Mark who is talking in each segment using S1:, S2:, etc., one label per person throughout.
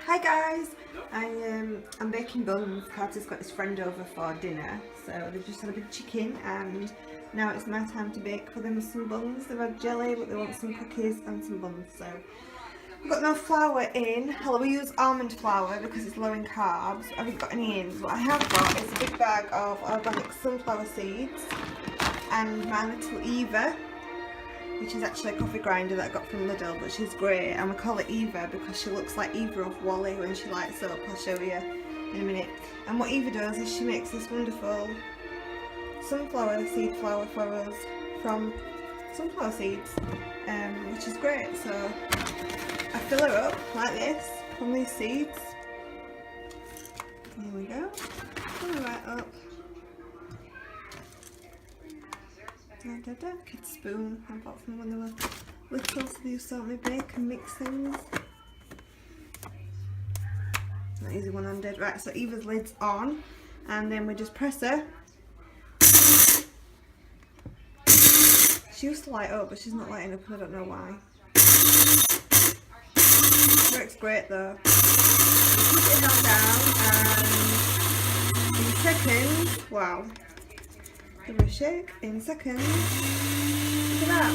S1: Hi guys, I'm baking buns. Carter's got his friend over for dinner, so they've just had a big chicken and now it's my time to bake for them some buns. They've had jelly but they want some cookies and some buns, so I've got no flour in. We use almond flour because it's low in carbs. I haven't got any in. What I have got is a big bag of organic sunflower seeds and my little Eva, which is actually a coffee grinder that I got from Lidl, but she's great, and we call it Eva because she looks like Eva of Wally when she lights up. I'll show you in a minute. And what Eva does is she makes this wonderful sunflower seed flour for us from sunflower seeds, which is great. So I fill her up like this from these seeds. Here we go. Fill her right up. Kid's spoon I bought from when they were little, so they used to help me bake and mix things. Not easy one-handed. Right, so Eva's lid's on, and then we just press her. She used to light up, but she's not lighting up and I don't know why. Works great though. You put it down and in seconds, wow. Give her a shake in seconds. Look at that.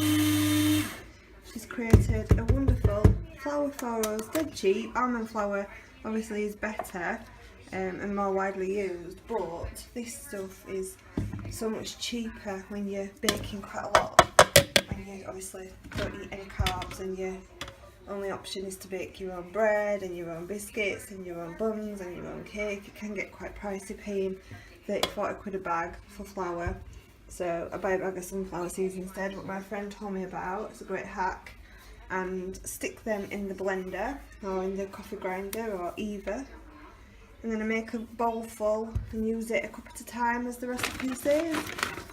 S1: She's created a wonderful flour for us, dead cheap. Almond flour obviously is better and more widely used, but this stuff is so much cheaper when you're baking quite a lot. When you obviously don't eat any carbs and your only option is to bake your own bread and your own biscuits and your own buns and your own cake. It can get quite pricey paying 30-40 quid a bag for flour, so I buy a bag of sunflower seeds instead, what my friend told me about. It's a great hack. And stick them in the blender or in the coffee grinder or Eva, and then I make a bowl full and use it a cup at a time as the recipe says.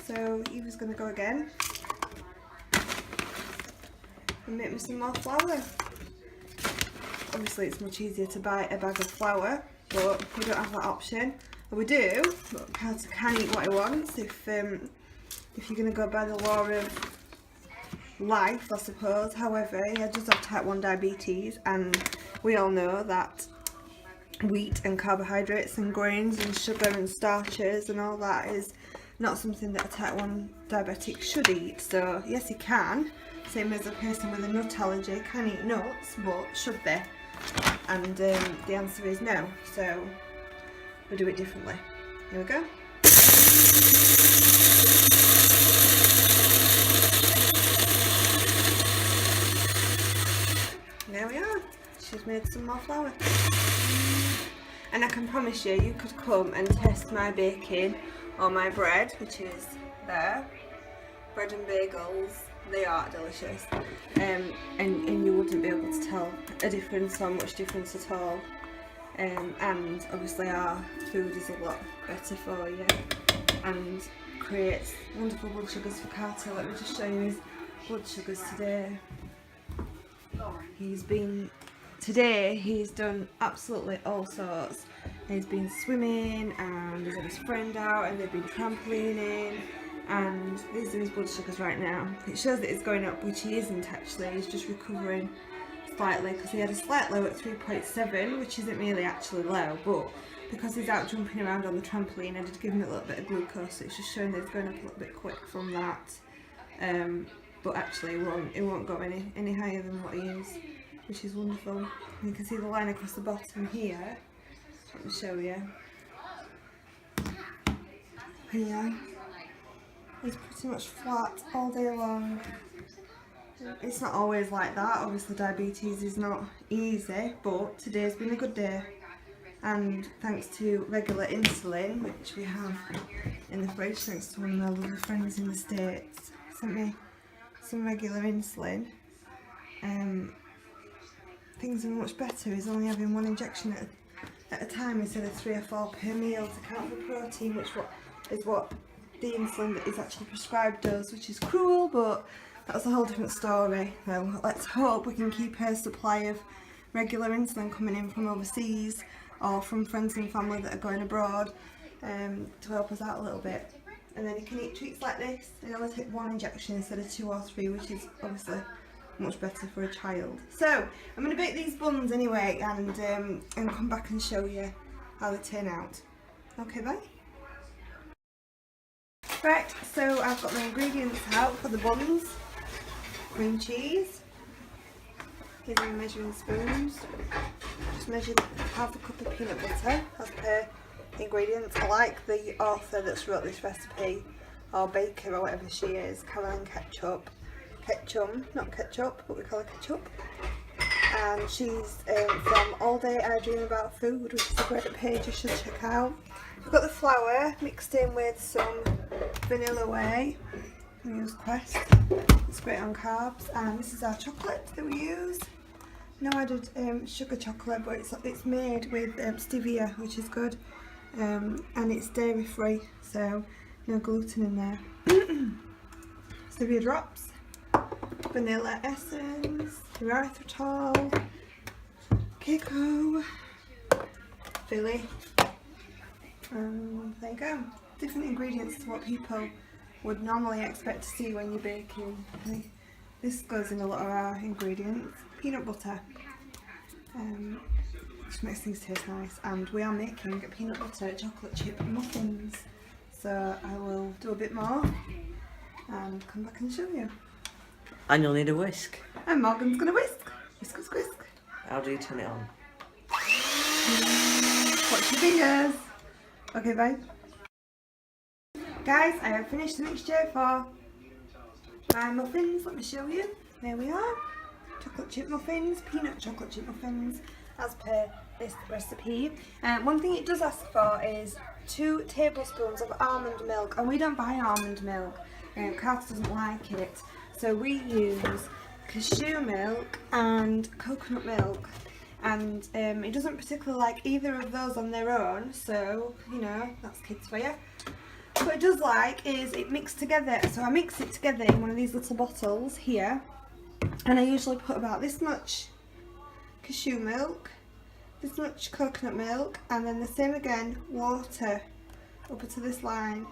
S1: So Eva's going to go again and make me some more flour. Obviously it's much easier to buy a bag of flour, but we don't have that option. We do, but Carter can eat what he wants if you're going to go by the law of life, I suppose. However, he does have type 1 diabetes, and we all know that wheat and carbohydrates and grains and sugar and starches and all that is not something that a type 1 diabetic should eat. So yes, he can, same as a person with a nut allergy can eat nuts, but should they? And the answer is no. So we do it differently. Here we go. There we are. She's made some more flour. And I can promise you, you could come and test my baking or my bread, which is there. Bread and bagels, they are delicious. And you wouldn't be able to tell a difference or much difference at all. And obviously our food is a lot better for you and creates wonderful blood sugars for Carter. Let me just show you his blood sugars today. He's done absolutely all sorts. He's been swimming and he's had his friend out and they've been trampolining, and these are his blood sugars right now. It shows that it's going up, which he isn't actually. He's just recovering slightly because he had a slight low at 3.7, which isn't really actually low, but because he's out jumping around on the trampoline, I did give him a little bit of glucose, so it's just showing that it's going up a little bit quick from that. But actually it won't go any higher than what he is, which is wonderful. You can see the line across the bottom here. Let me show you. Here, it's pretty much flat all day long. It's not always like that. Obviously diabetes is not easy, but today's been a good day. And thanks to regular insulin, which we have in the fridge, thanks to one of my lovely friends in the States, sent me some regular insulin. Things are much better. He's only having one injection at a time instead of 3 or 4 per meal to count for protein, which is what the insulin that is actually prescribed does, which is cruel, but that's a whole different story. So let's hope we can keep her supply of regular insulin coming in from overseas or from friends and family that are going abroad to help us out a little bit. And then he can eat treats like this and only take 1 injection instead of 2 or 3, which is obviously much better for a child. So I'm going to bake these buns anyway, and come back and show you how they turn out. Okay, bye. Right, so I've got my ingredients out for the buns. Cream cheese. Here's my measuring spoons. Just measured half a cup of peanut butter as per the ingredients. I like the author that's wrote this recipe, or baker or whatever she is, Caroline Ketchum, not ketchup, but we call her ketchup. And she's from All Day I Dream About Food, which is a great page you should check out. We've got the flour mixed in with some vanilla whey. We use Quest, it's great on carbs. And this is our chocolate that we use. No added sugar chocolate, but it's made with stevia, which is good. And it's dairy free, so no gluten in there. Stevia drops, vanilla essence, erythritol, cacao, Philly. There you go. Different ingredients to what people would normally expect to see when you're baking. This goes in a lot of our ingredients. Peanut butter, which makes things taste nice, and we are making peanut butter chocolate chip muffins. So I will do a bit more and come back and show you.
S2: And you'll need a whisk.
S1: And Morgan's gonna whisk. Whisk, whisk, whisk.
S2: How do you turn it on?
S1: Watch your fingers. Okay, bye. Guys, I have finished the mixture for my muffins. Let me show you. There we are. Chocolate chip muffins, peanut chocolate chip muffins, as per this recipe. One thing it does ask for is 2 tablespoons of almond milk, and we don't buy almond milk. Carter doesn't like it, so we use cashew milk and coconut milk. And it doesn't particularly like either of those on their own, so you know, that's kids for you. What it does like is it mixed together, so I mix it together in one of these little bottles here, and I usually put about this much cashew milk, this much coconut milk, and then the same again, water up to this line,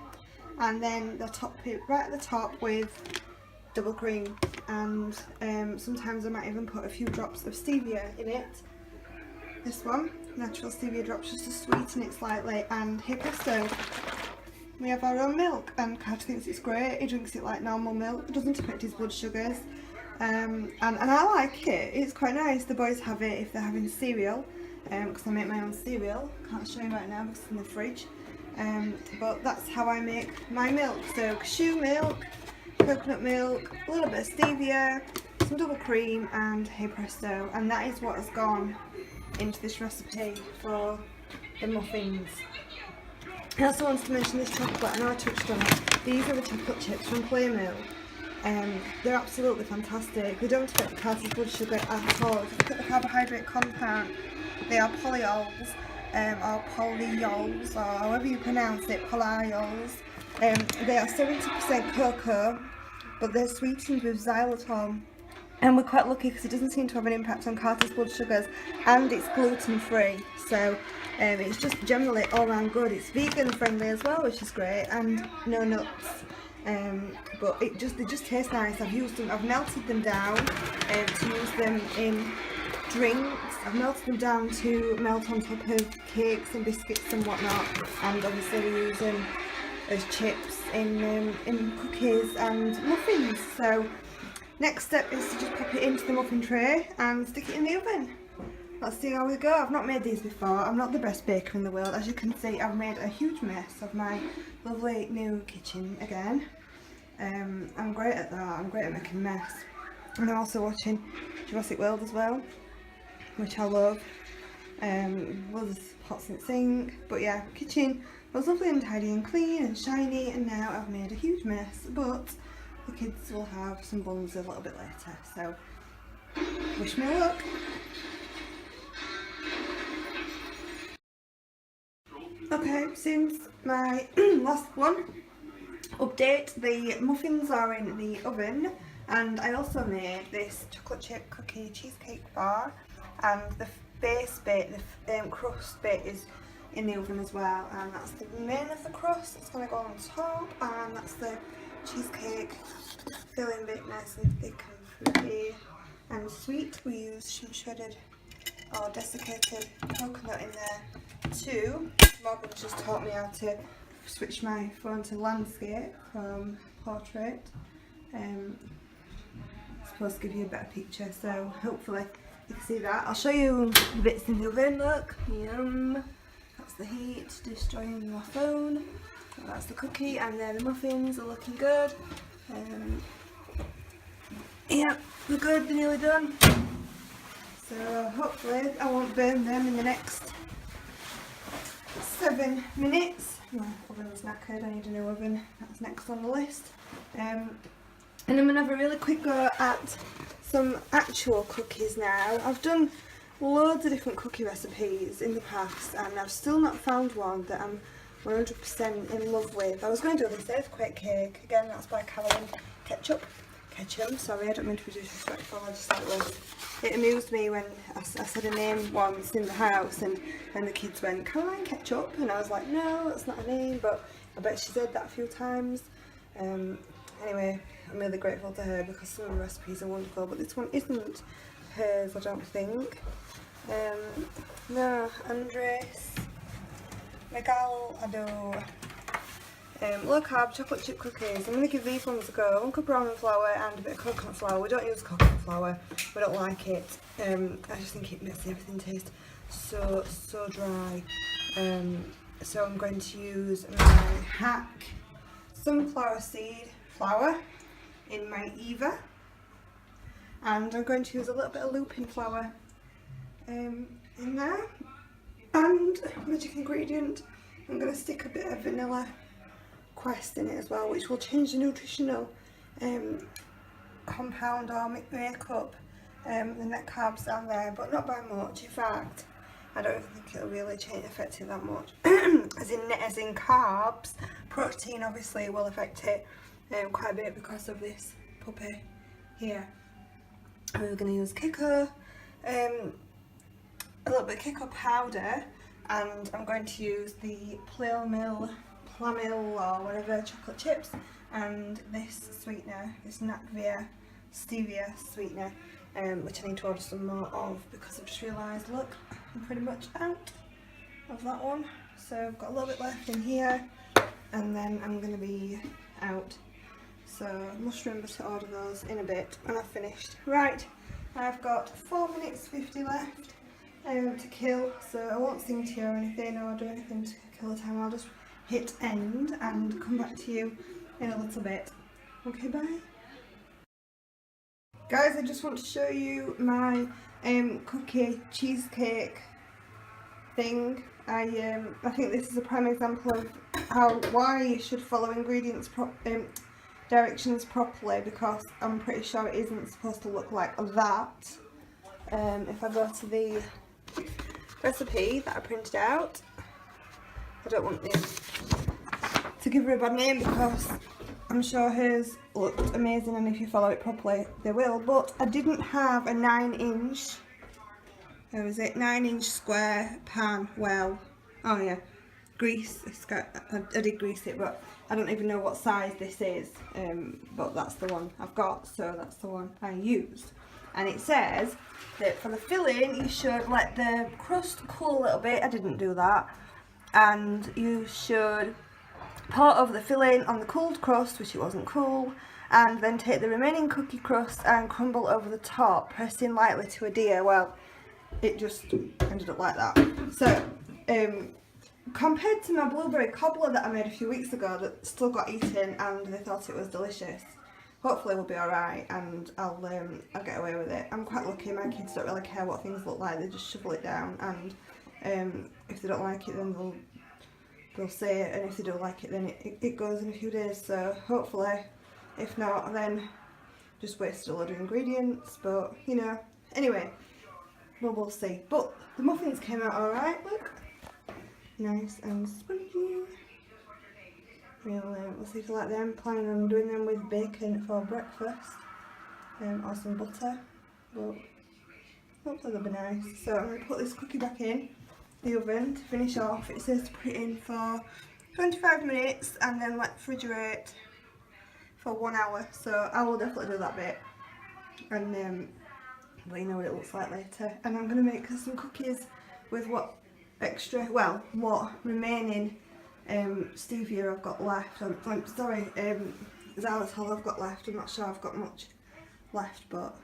S1: and then the top it right at the top with double cream, and sometimes I might even put a few drops of stevia in it. This one, natural stevia drops, just to sweeten it slightly, and here presto, we have our own milk, and Carter thinks it's great. He drinks it like normal milk, it doesn't affect his blood sugars, and I like it, it's quite nice. The boys have it if they're having cereal, because I make my own cereal. Can't show you right now because it's in the fridge, but that's how I make my milk. So cashew milk, coconut milk, a little bit of stevia, some double cream, and hey presto, and that is what has gone into this recipe for the muffins. I also wanted to mention this chocolate. I know I touched on it. These are the chocolate chips from Cameo. They're absolutely fantastic. They don't affect Carter's blood sugar at all. If you look at the carbohydrate compound, they are polyols, or polyols, or however you pronounce it, polyols. They are 70% cocoa, but they're sweetened with xylitol. And we're quite lucky because it doesn't seem to have an impact on Carter's blood sugars, and it's gluten free, so it's just generally all round good. It's vegan friendly as well, which is great, and no nuts, but they just taste nice. I've used them, I've melted them down to use them in drinks. I've melted them down to melt on top of cakes and biscuits and whatnot, and obviously we use them as chips in cookies and muffins. So next step is to just pop it into the muffin tray and stick it in the oven. Let's see how we go. I've not made these before. I'm not the best baker in the world. As you can see, I've made a huge mess of my lovely new kitchen again. I'm great at that. I'm great at making a mess. And I'm also watching Jurassic World as well, which I love. Was pots in the sink. But yeah, kitchen was lovely and tidy and clean and shiny, and now I've made a huge mess. But the kids will have some buns a little bit later, so wish me luck. Okay, since my last one update, the muffins are in the oven, and I also made this chocolate chip cookie cheesecake bar, and the base bit, the crust bit, is in the oven as well, and that's the main of the crust. It's going to go on top, and that's the cheesecake filling bit, nice and thick and fruity. sweet. We use some shredded or desiccated coconut in there too. Morgan's just taught me how to switch my phone to landscape from portrait. It's supposed to give you a better picture, so hopefully you can see that. I'll show you the bits in the oven. Look, yum. That's the heat destroying my phone. That's the cookie, and there the muffins are looking good. Yeah, they're good, they're nearly done. So hopefully I won't burn them in the next 7 minutes. My oven's knackered, I need a new oven. That's next on the list. And I'm going to have a really quick go at some actual cookies now. I've done loads of different cookie recipes in the past and I've still not found one that I'm 100% in love with. I was going to do this earthquake cake, again that's by Ketchum, sorry, I don't mean to be disrespectful, I just thought it amused me when I said a name once in the house and the kids went, Caroline Ketchup, and I was like, no, that's not a name, but I bet she said that a few times. Anyway, I'm really grateful to her because some of the recipes are wonderful, but this one isn't hers, I don't think. No, Andres, Megalado, low carb chocolate chip cookies. I'm going to give these ones a go. 1 cup almond flour and a bit of coconut flour. We don't use coconut flour, we don't like it. I just think it makes everything taste so dry. So I'm going to use my Hack sunflower seed flour in my Eva, and I'm going to use a little bit of looping flour in there, and magic ingredient, I'm going to stick a bit of vanilla Quest in it as well, which will change the nutritional compound or make up the net carbs down there, but not by much. In fact, I don't even think it'll really affect it that much. as in carbs. Protein obviously will affect it quite a bit because of this puppy here. We're going to use Kiko, a little bit of Kiko powder, and I'm going to use the Plamil or whatever chocolate chips, and this sweetener, this Nakvia stevia sweetener, which I need to order some more of because I've just realised, look, I'm pretty much out of that one. So I've got a little bit left in here, and then I'm going to be out. So I must remember to order those in a bit when I've finished. Right, I've got 4 minutes 50 left to kill, so I won't sing to you or anything or do anything to kill the time. I'll just hit end and come back to you in a little bit. Okay, bye. Guys, I just want to show you my cookie cheesecake thing. I think this is a prime example of why you should follow ingredients directions properly, because I'm pretty sure it isn't supposed to look like that. If I go to the recipe that I printed out, I don't want this to give her a bad name because I'm sure hers looked amazing, and if you follow it properly they will, but I didn't have a 9-inch, where was it, 9-inch square pan. Well, oh yeah, grease, I did grease it, but I don't even know what size this is, but that's the one I've got, so that's the one I used. And it says that for the filling you should let the crust cool a little bit. I didn't do that. And you should pour over the filling on the cooled crust, which it wasn't cool, and then take the remaining cookie crust and crumble over the top, pressing lightly to adhere. Well, it just ended up like that. So compared to my blueberry cobbler that I made a few weeks ago that still got eaten and they thought it was delicious, hopefully we'll be alright and I'll get away with it. I'm quite lucky, my kids don't really care what things look like, they just shovel it down, and if they don't like it then they'll say it, and if they don't like it then it goes in a few days. So hopefully, if not, then just wasted a load of ingredients, but you know, anyway, we'll see. But the muffins came out alright, look, nice and spongy. We'll see if you like them. Planning on doing them with bacon for breakfast, or some butter, but hopefully they'll be nice. So I'm going to put this cookie back in the oven to finish off. It says to put it in for 25 minutes and then let refrigerate for 1 hour, so I will definitely do that bit, and but you know what it looks like later. And I'm going to make some cookies with what remaining stevia I've got left. Xylitol I've got left. I'm not sure I've got much left, but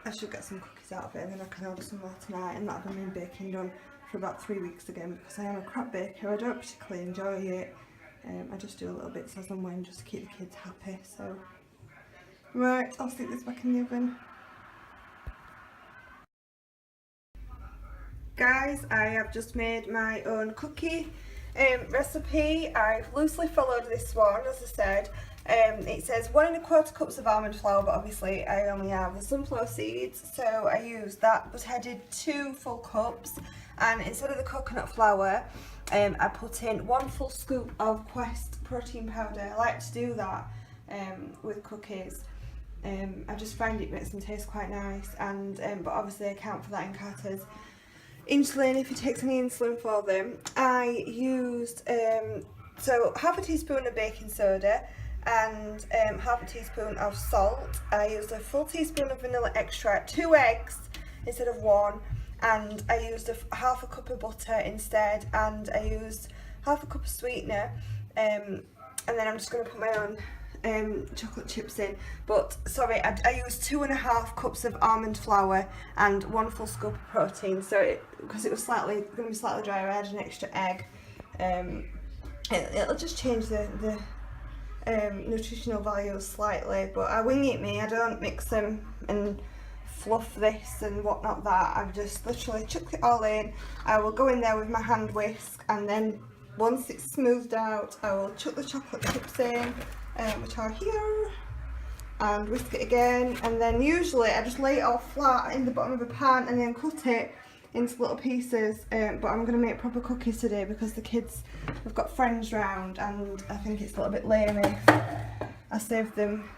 S1: I should get some cookies out of it, and then I can order some more tonight, and that'll be my baking done for about 3 weeks again, because I am a crap baker. I don't particularly enjoy it. I just do a little bit as and when, just to keep the kids happy. So right, I'll stick this back in the oven. Guys, I have just made my own cookie recipe. I've loosely followed this one, as I said. It says 1 1/4 cups of almond flour, but obviously I only have the sunflower seeds, so I used that, but I did 2 full cups, and instead of the coconut flour, I put in 1 full scoop of Quest protein powder. I like to do that with cookies. I just find it makes them taste quite nice, and but obviously I account for that in Carter's insulin if he takes any insulin for them. I used so half a teaspoon of baking soda and half a teaspoon of salt. I used a full teaspoon of vanilla extract, 2 eggs instead of 1, and I used half a cup of butter instead, and I used half a cup of sweetener, and then I'm just going to put my own chocolate chips in. But sorry, I used 2 1/2 cups of almond flour and 1 full scoop of protein. So because it was going to be slightly drier, I added an extra egg. It'll just change the nutritional values slightly, but I wing it me. I don't mix them and fluff this and whatnot that. I've just literally chucked it all in. I will go in there with my hand whisk, and then once it's smoothed out, I will chuck the chocolate chips in, which are here, and whisk it again, and then usually I just lay it all flat in the bottom of a pan and then cut it into little pieces, but I'm going to make proper cookies today because the kids have got friends round, and I think it's a little bit lame if I save them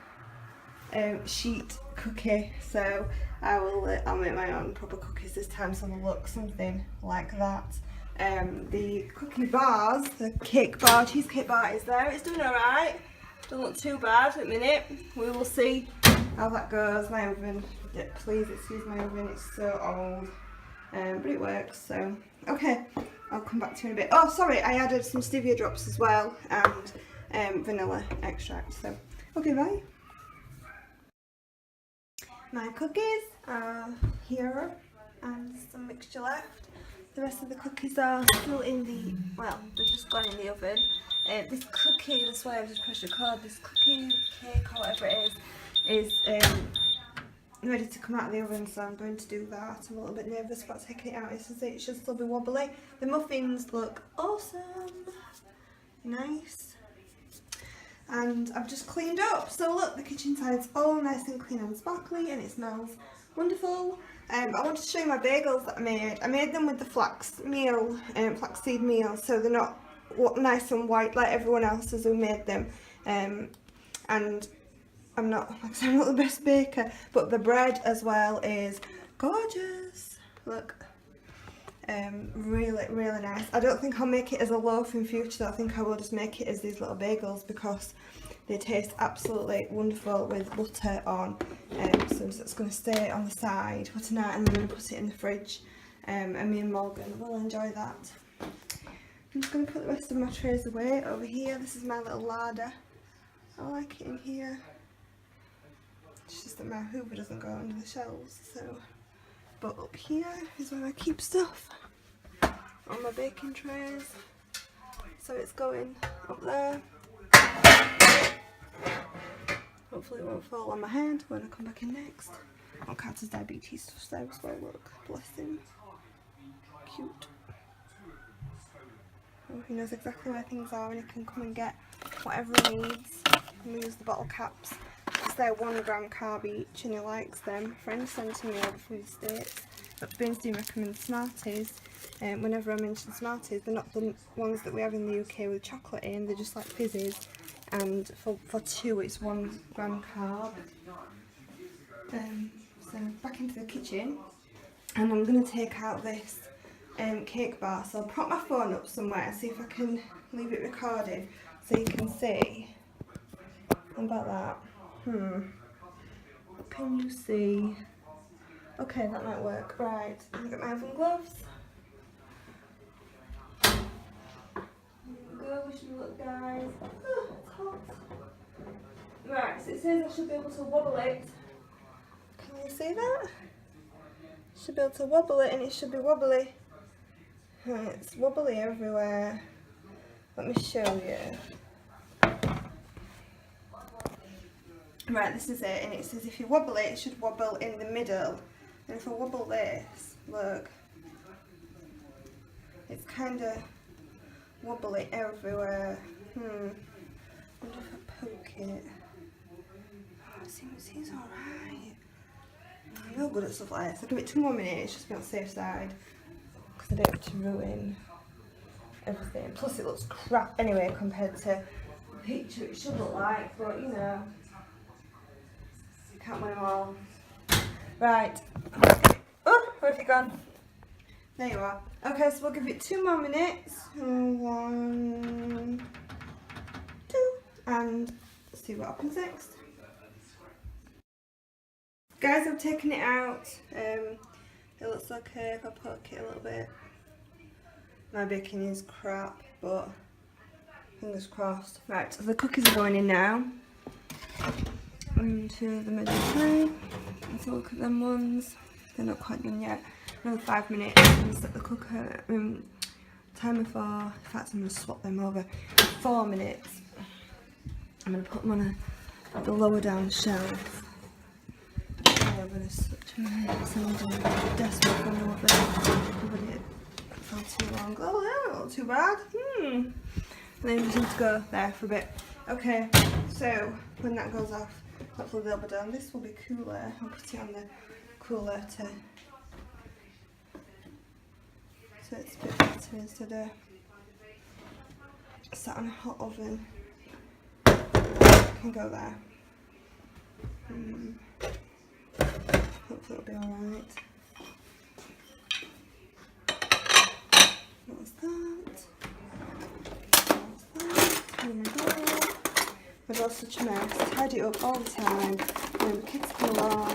S1: sheet cookie, so I'll make my own proper cookies this time, so they'll look something like that. The cookie bars, the cake bar, cheesecake bar is there. It's doing alright, doesn't look too bad at the minute. We will see how that goes. My oven, please excuse my oven, it's so old. But it works, so okay, I'll come back to you in a bit. Oh sorry, I added some stevia drops as well, and vanilla extract, so okay, bye. My cookies are here, and some mixture left. The rest of the cookies are still in the, well, they've just gone in the oven. This cookie, that's why I've just pressed record, this cookie cake or whatever it is ready to come out of the oven, so I'm going to do that. I'm a little bit nervous about taking it out. It should still be wobbly. The muffins look awesome, nice, and I've just cleaned up. So look, the kitchen side's all nice and clean and sparkly, and it smells wonderful. I wanted to show you my bagels that I made. I made them with the flaxseed meal, so they're not nice and white like everyone else's who made them. And I'm not, like I said, I'm not the best baker, but the bread as well is gorgeous. Look, really, really nice. I don't think I'll make it as a loaf in future. I think I will just make it as these little bagels because they taste absolutely wonderful with butter on. So it's going to stay on the side for tonight, and I'm going to put it in the fridge. And me and Morgan will enjoy that. I'm just going to put the rest of my trays away over here. This is my little larder. I like it in here. It's just that my Hoover doesn't go under the shelves, so. But up here is where I keep stuff on my baking trays. So it's going up there. Hopefully it won't fall on my hand when I come back in next. Oh, Carter's diabetes stuff there as well, look. Bless him. Cute. Oh, he knows exactly where things are, and he can come and get whatever he needs. And we use the bottle caps. They're 1 gram carb each, and he likes them. A friend sent them over from the States. But Bernstein recommends Smarties. Whenever I mention Smarties, they're not the ones that we have in the UK with chocolate in, they're just like fizzies. And for 2 it's 1 gram carb. So back into the kitchen, and I'm going to take out this cake bar. So I'll prop my phone up somewhere and see if I can leave it recording so you can see. How about that? What can you see? Okay, that might work. Right, I'll get my oven gloves. There we go, wish me luck, guys. Oh, it's hot. Right, so it says I should be able to wobble it. Can you see that? Should be able to wobble it, and it should be wobbly. It's wobbly everywhere. Let me show you. Right, this is it, and it says if you wobble it, it should wobble in the middle. And if I wobble this, look, it's kind of wobbly everywhere. I wonder if I poke it. Oh, it seems alright. I'm no good at stuff like this. I'll give it 2 more minutes just to be on the safe side, because I don't want to ruin everything. Plus it looks crap anyway compared to the picture it should look like, but you know, can't win them all. Right. Oh, where have you gone? There you are. Okay, so we'll give it 2 more minutes. 1, 2, and see what happens next. Guys, I've taken it out. It looks okay if I poke it a little bit. My baking is crap, but fingers crossed. Right, so the cookies are going in now. Into the middle tray. Let's look at them ones. They're not quite done yet. Another 5 minutes. I'm going to set the cooker timer for. In fact, I'm going to swap them over. 4 minutes. I'm going to put them on the lower down shelf. I'm going to switch my sound desk for over it for too long. Oh, no, not too bad. And then you just need to go there for a bit. Okay, so when that goes off, hopefully they'll be done. This will be cooler. I'll put it on the cooler to so it's a bit better instead of sat on a hot oven. Can go there. Hopefully it'll be alright. What's that? What's that? Oh my god. I've got such a mess. I tidy it up all the time. When the kids come along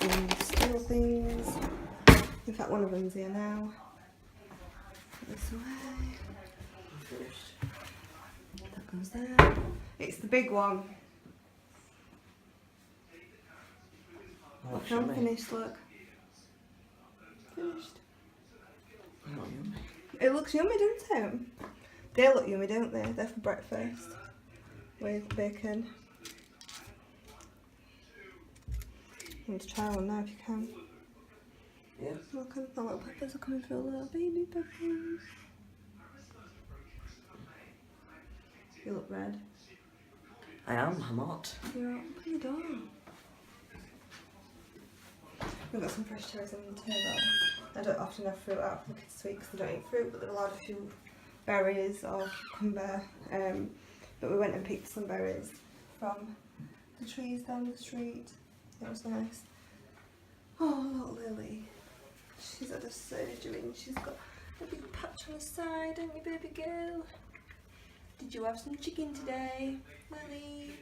S1: and steal things. In fact, one of them's here now. Put this away. That goes there. It's the big one.
S2: Oh,
S1: I'm finished, look. Finished.
S2: Not yummy.
S1: It looks yummy, doesn't it? They look yummy, don't they? They're for breakfast. With bacon. You need to try one now if you can.
S2: Yeah.
S1: Look, the little peppers are coming through, little baby peppers. You look red.
S2: I am, I'm hot.
S1: You're open the door. We've got some fresh cherries on the table. I don't often have fruit out for the kids to eat because they don't eat fruit, but they're allowed a few berries or cucumber. But we went and picked some berries from the trees down the street. It was nice. Oh, look, Lily. She's had a surgery and she's got a big patch on the side, haven't you, baby girl? Did you have some chicken today, Lily?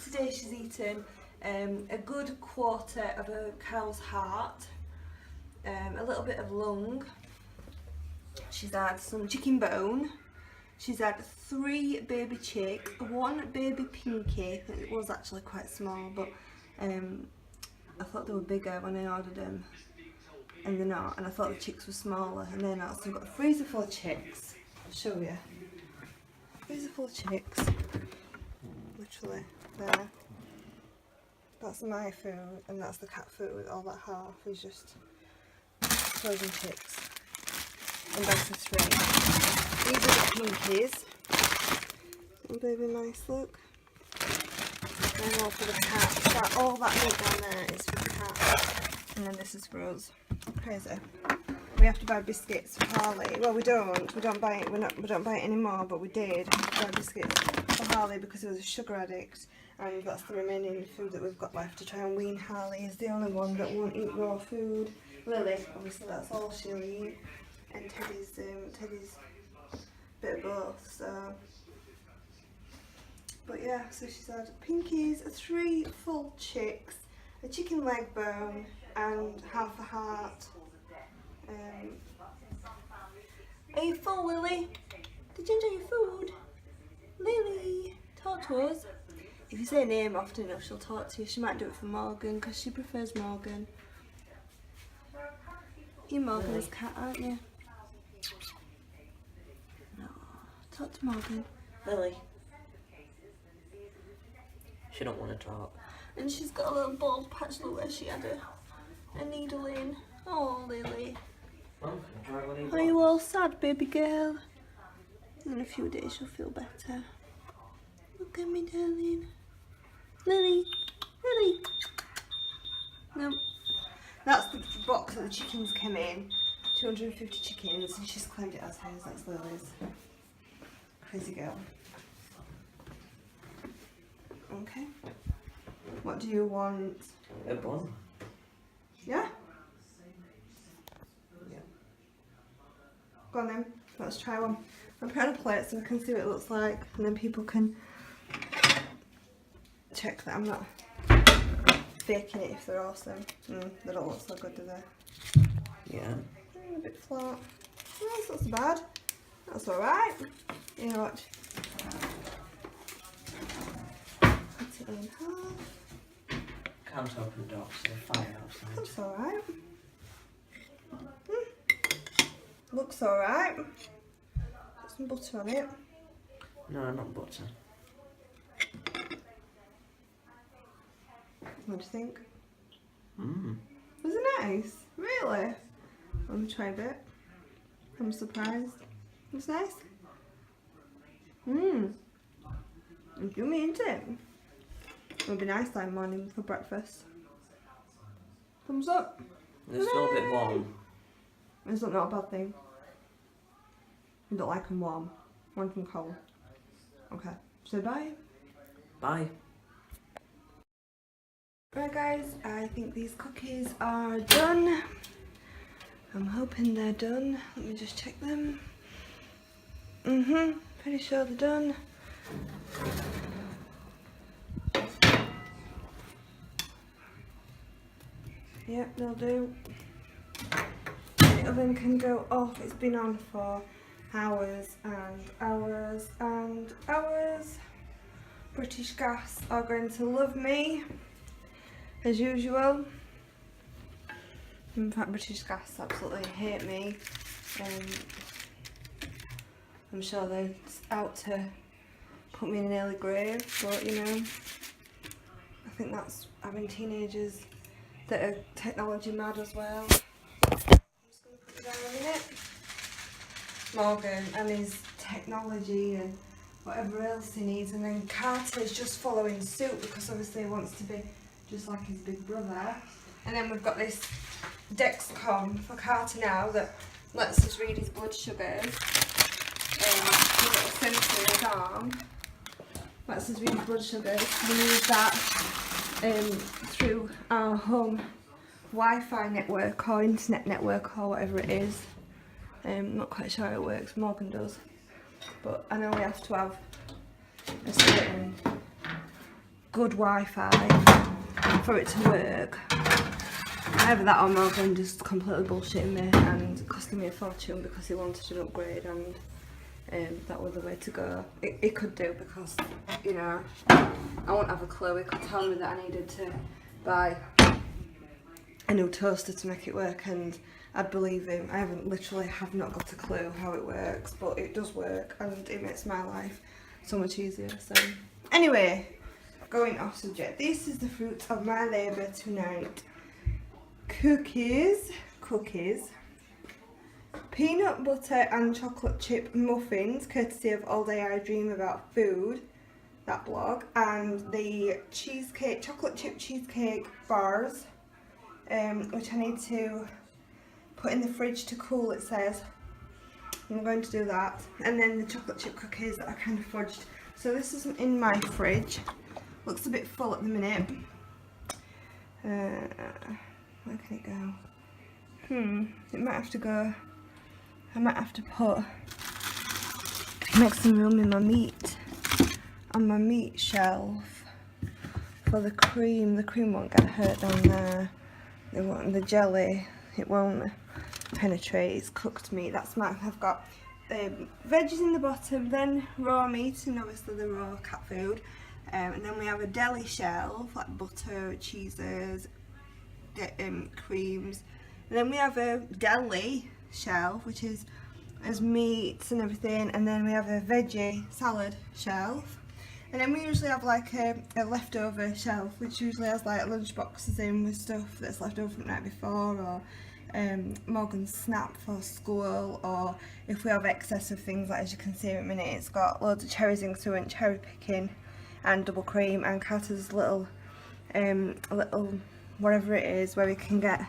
S1: Today she's eaten a good quarter of a cow's heart, a little bit of lung. She's had some chicken bone. She's had 3 baby chicks, 1 baby pinky. It was actually quite small, but I thought they were bigger when I ordered them, and they're not. And I thought the chicks were smaller, and they're not. So I've got a freezer full of chicks. I'll show you. Freezer full of chicks. Literally there. That's my food, and that's the cat food. All that half is just frozen chicks. And bags of 3. These are the pinkies. And baby mice, look. And all for the cat. All that meat down there is for the cat. And then this is for us. Crazy. We have to buy biscuits for Harley. Well, we don't. We don't buy it. We don't buy it anymore. But we did buy biscuits for Harley because he was a sugar addict, and that's the remaining food that we've got left to try and wean Harley. Is the only one that won't eat raw food. Lily, obviously, that's all she'll eat, and Teddy's a bit of both. So, but yeah, so she's had pinkies, 3 full chicks, a chicken leg bone and half a heart. Are you full, Lily? Did you enjoy your food? Lily, talk to us. If you say her name often enough, she'll talk to you. She might do it for Morgan because she prefers Morgan. You're Morgan's cat, aren't you? No. Talk to Morgan.
S2: Lily. She don't want to talk.
S1: And she's got a little bald patch, look where she had a needle in. Oh, Lily. Are you all sad, baby girl? In a few days you'll feel better. Look at me, darling. Lily. Lily. No. That's the box that the chickens came in. 250 chickens, and she's claimed it as hers. That's Lily's. Crazy girl. Okay. What do you want?
S2: A bun.
S1: Yeah?
S2: Yeah.
S1: Go on then. Let's try one. I'm putting a plate so I can see what it looks like, and then people can check that I'm not faking it if they're awesome. They don't look so good, do they?
S2: Yeah.
S1: A bit flat. No, that's not so bad. That's alright. You know what? Put it in half.
S2: Can't open the door, so fire outside.
S1: That's alright. Looks alright. Put some butter on it.
S2: No, not butter.
S1: What do you think?
S2: Mmm.
S1: Was it nice? Really? Let me try a bit. I'm surprised. It's nice. It's yummy, isn't it? It would be nice that morning for breakfast. Thumbs up.
S2: It's still a bit warm.
S1: It's not a bad thing. I don't like them warm. I want them cold. Okay. So bye.
S2: Bye.
S1: Right guys, I think these cookies are done. I'm hoping they're done. Let me just check them. Pretty sure they're done. Yep, they'll do. The oven can go off. It's been on for hours and hours and hours. British Gas are going to love me, as usual. In fact, British Gas absolutely hate me. I'm sure they're out to put me in an early grave, but you know, I think that's having teenagers that are technology mad as well. I'm just going to put it down a minute. Morgan and his technology and whatever else he needs, and then Carter's just following suit because obviously he wants to be just like his big brother. And then we've got this Dexcom for Carter now that lets us read his blood sugars. A little sensor in his arm lets us read his blood sugars. We use that through our home Wi-Fi network or internet network or whatever it is. Not quite sure how it works. Morgan does, but I know we have to have a certain good Wi-Fi for it to work. Either that or Morgan just completely bullshitting me and costing me a fortune because he wanted an upgrade, and that was the way to go. It could do, because, you know, I won't have a clue. He could tell me that I needed to buy a new toaster to make it work, and I'd believe him. I have not got a clue how it works, but it does work and it makes my life so much easier. So anyway, going off subject, this is the fruit of my labour tonight. Cookies, peanut butter and chocolate chip muffins, courtesy of All Day I Dream About Food, that blog, and the cheesecake, chocolate chip cheesecake bars, which I need to put in the fridge to cool, it says. I'm going to do that. And then the chocolate chip cookies that I kind of fudged. So this is in my fridge. Looks a bit full at the minute. Where can it go? It might have to go. I might have to make some room in my meat, on my meat shelf for the cream won't get hurt down there. It won't, the jelly, it won't penetrate. It's cooked meat. That's mine. I've got veggies in the bottom, then raw meat, and obviously the raw cat food. And then we have a deli shelf, like butter, cheeses, creams. And then we have a deli shelf, which is as meats and everything. And then we have a veggie salad shelf. And then we usually have like a leftover shelf, which usually has like lunch boxes in with stuff that's left over from the night before, or Morgan's snap for school, or if we have excess of things, like as you can see in a minute, it's got loads of cherries in, so we went cherry picking, and double cream, and Carter's little whatever it is where we can get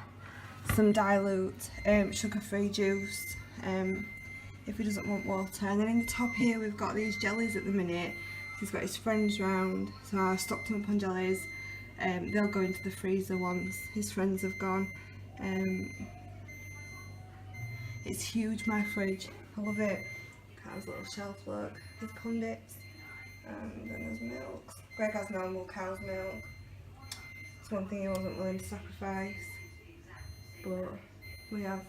S1: some dilute sugar-free juice if he doesn't want water. And then in the top here we've got these jellies at the minute. He's got his friends round, so I stocked him up on jellies. They'll go into the freezer once his friends have gone. It's huge, my fridge. I love it. Car's little shelf, look. His pundits. And then there's milk. Greg has normal cow's milk. It's one thing he wasn't willing to sacrifice. But we have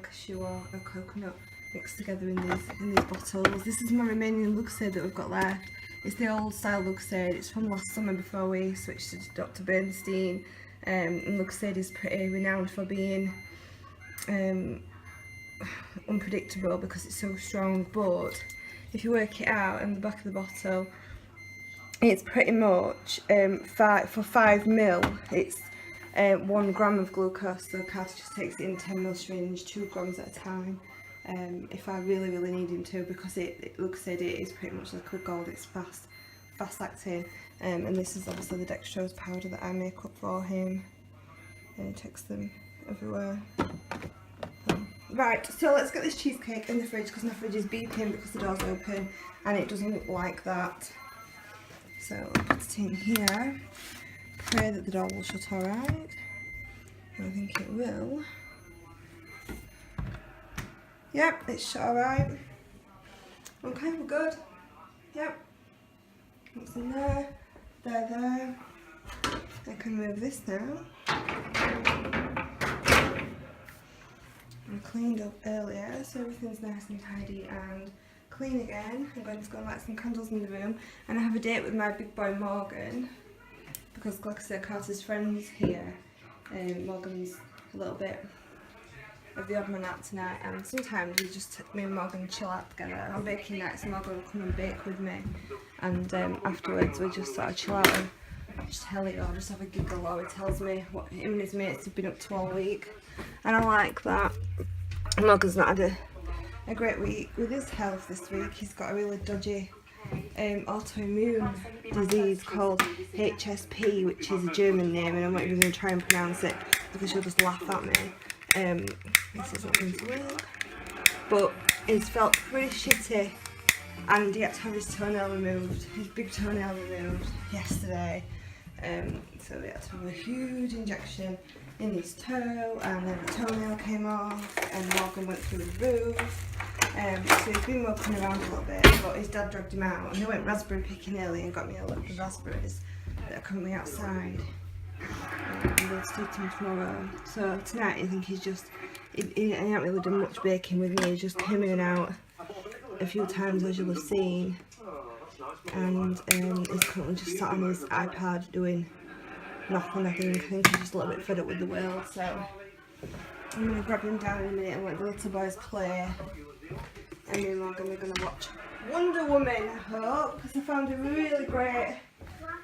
S1: cashew or a coconut mixed together in these bottles. This is my remaining Lucozade that we've got left. It's the old style Lucozade. It's from last summer before we switched to Dr. Bernstein. And Lucozade is pretty renowned for being unpredictable because it's so strong, but if you work it out in the back of the bottle, it's pretty much for 5 mil, it's 1 gram of glucose. So Carter just takes it in 10 mil syringe, 2 grams at a time. If I really need him to, because it Lucozade, it is pretty much liquid gold. It's fast acting, and this is obviously the dextrose powder that I make up for him, and he takes them everywhere. Right, so let's get this cheesecake in the fridge, because my fridge is beeping because the door's open and it doesn't like that. So I'll put it in here, pray that the door will shut alright. I think it will. Yep, it's shut alright. Okay, we're good. Yep. What's in there? There. I can move this now. I cleaned up earlier, so everything's nice and tidy and clean again. I'm going to go and light some candles in the room, and I have a date with my big boy Morgan, because like I said, Carter's friend's here. Morgan's a little bit of the odd man out tonight, and sometimes we just, me and Morgan chill out together. On baking nights, Morgan will come and bake with me, and afterwards we just sort of chill out and just tell it, or just have a giggle while he tells me what him and his mates have been up to all week, and I like that. Morgan's not had a great week with his health this week. He's got a really dodgy autoimmune disease called HSP, which is a German name, and I'm not even going to try and pronounce it because she'll just laugh at me. This isn't going to work, but he's felt pretty shitty, and he had to have his toenail removed, his big toenail removed yesterday. So we had to have a huge injection in his toe, and then the toenail came off, and Morgan went through the roof. So he's been walking around a little bit, but his dad dragged him out, and he went raspberry picking early and got me a lot of raspberries that are currently outside. And we'll speak to him tomorrow. So tonight I think he's just, he hasn't really done much baking with me. He just came in and out a few times, as you'll have seen, and he's currently just sat on his iPad doing nothing. I think he's just a little bit fed up with the world, so I'm going to grab him down in a minute and let the little boys play, and me and Morgan are going to watch Wonder Woman, I hope, because I found a really great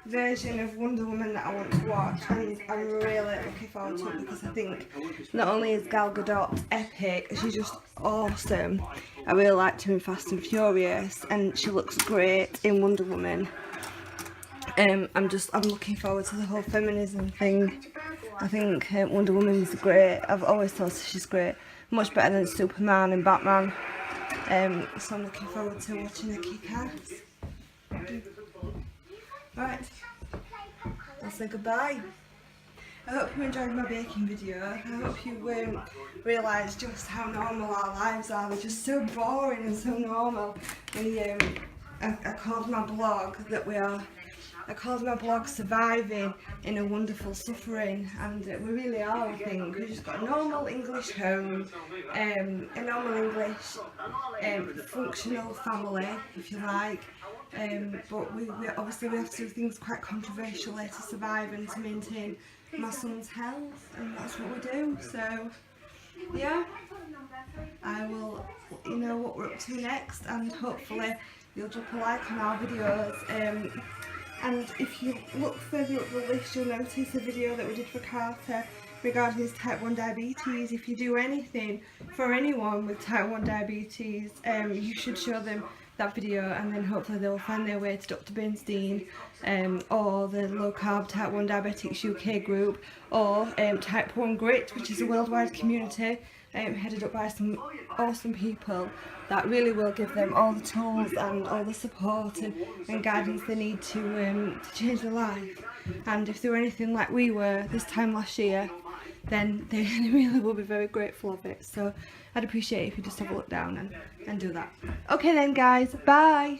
S1: version of Wonder Woman that I want to watch, and I'm really looking forward to it, because I think not only is Gal Gadot epic, she's just awesome. I really liked her in Fast and Furious, and she looks great in Wonder Woman. I'm looking forward to the whole feminism thing. I think Wonder Woman's great. I've always thought she's great, much better than Superman and Batman. So I'm looking forward to watching her kick ass. Right, I'll say goodbye. I hope you enjoyed my baking video. I hope you realise just how normal our lives are. They're just so boring and so normal. And I called my blog that we are I called my blog Surviving in a Wonderful Suffering, and we really are, I think. We've just got a normal English home, a normal English functional family, if you like, but we obviously we have to do things quite controversially to survive and to maintain my son's health, and that's what we do. So yeah, I will let you know what we're up to next, and hopefully you'll drop a like on our videos. And if you look further up the list, you'll notice a video that we did for Carter regarding his type 1 diabetes. If you do anything for anyone with type 1 diabetes, you should show them that video, and then hopefully they'll find their way to Dr. Bernstein, or the Low Carb Type 1 Diabetics UK group, or Type 1 Grit, which is a worldwide community headed up by some awesome people that really will give them all the tools and all the support and guidance they need to change their life. And if they were anything like we were this time last year, then they really will be very grateful of it. So I'd appreciate it if you just have a look down and do that. Okay then guys, bye!